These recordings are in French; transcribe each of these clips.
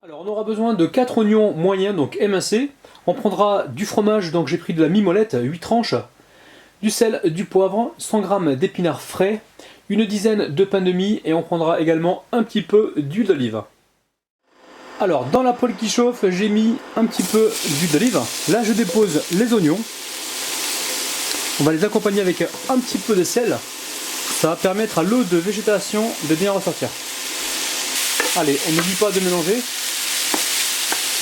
Alors on aura besoin de 4 oignons moyens, donc émincés. On prendra du fromage, donc j'ai pris de la mimolette, 8 tranches, du sel, du poivre, 100 g d'épinards frais, une dizaine de pains de mie et on prendra également un petit peu d'huile d'olive. Alors dans la poêle qui chauffe, j'ai mis un petit peu d'huile d'olive. Là je dépose les oignons. On va les accompagner avec un petit peu de sel. Ça va permettre à l'eau de végétation de bien ressortir. Allez, on n'oublie pas de mélanger.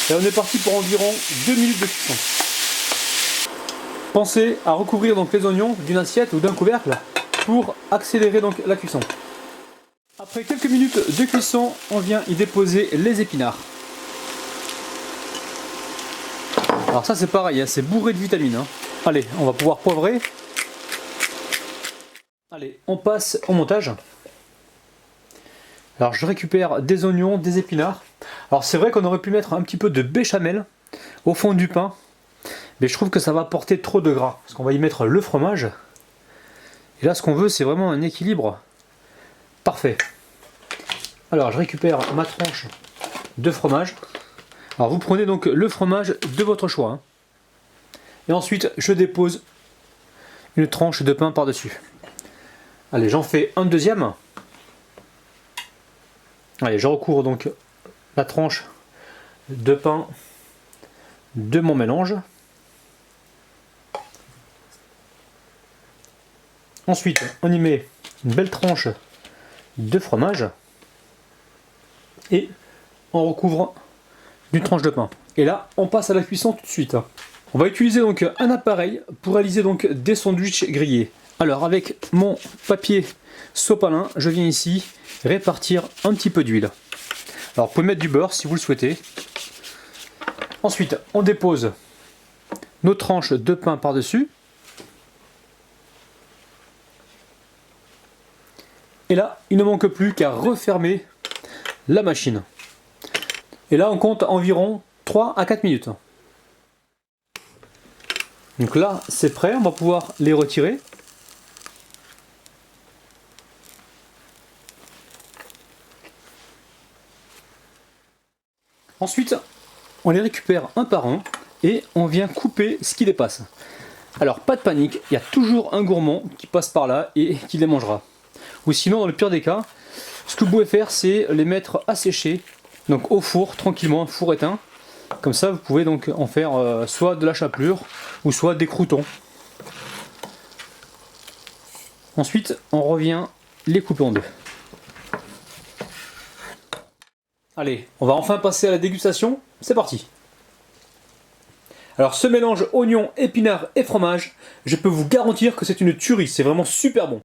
Et on est parti pour environ 2 minutes de cuisson. Pensez à recouvrir donc les oignons d'une assiette ou d'un couvercle pour accélérer donc la cuisson. Après quelques minutes de cuisson, on vient y déposer les épinards. Alors ça c'est pareil, c'est bourré de vitamines. Allez, on va pouvoir poivrer. Allez, on passe au montage. Alors je récupère des oignons, des épinards. Alors c'est vrai qu'on aurait pu mettre un petit peu de béchamel au fond du pain, mais je trouve que ça va apporter trop de gras, parce qu'on va y mettre le fromage. Et là ce qu'on veut c'est vraiment un équilibre parfait. Alors je récupère ma tranche de fromage. Alors vous prenez donc le fromage de votre choix. Et ensuite je dépose une tranche de pain par-dessus. Allez, j'en fais un deuxième. Allez, je recouvre donc la tranche de pain de mon mélange. Ensuite, on y met une belle tranche de fromage et on recouvre d'une tranche de pain. Et là, on passe à la cuisson tout de suite. On va utiliser donc un appareil pour réaliser donc des sandwichs grillés. Alors, avec mon papier sopalin, je viens ici répartir un petit peu d'huile. Alors, vous pouvez mettre du beurre si vous le souhaitez. Ensuite, on dépose nos tranches de pain par-dessus. Et là, il ne manque plus qu'à refermer la machine. Et là, on compte environ 3 à 4 minutes. Donc là, c'est prêt, on va pouvoir les retirer. Ensuite, on les récupère un par un et on vient couper ce qui dépasse. Alors, pas de panique, il y a toujours un gourmand qui passe par là et qui les mangera. Ou sinon, dans le pire des cas, ce que vous pouvez faire, c'est les mettre à sécher, donc au four, tranquillement, four éteint. Comme ça, vous pouvez donc en faire soit de la chapelure ou soit des croûtons. Ensuite, on revient les couper en deux. Allez, on va enfin passer à la dégustation, c'est parti. Alors ce mélange oignon, épinards et fromage, je peux vous garantir que c'est une tuerie, c'est vraiment super bon.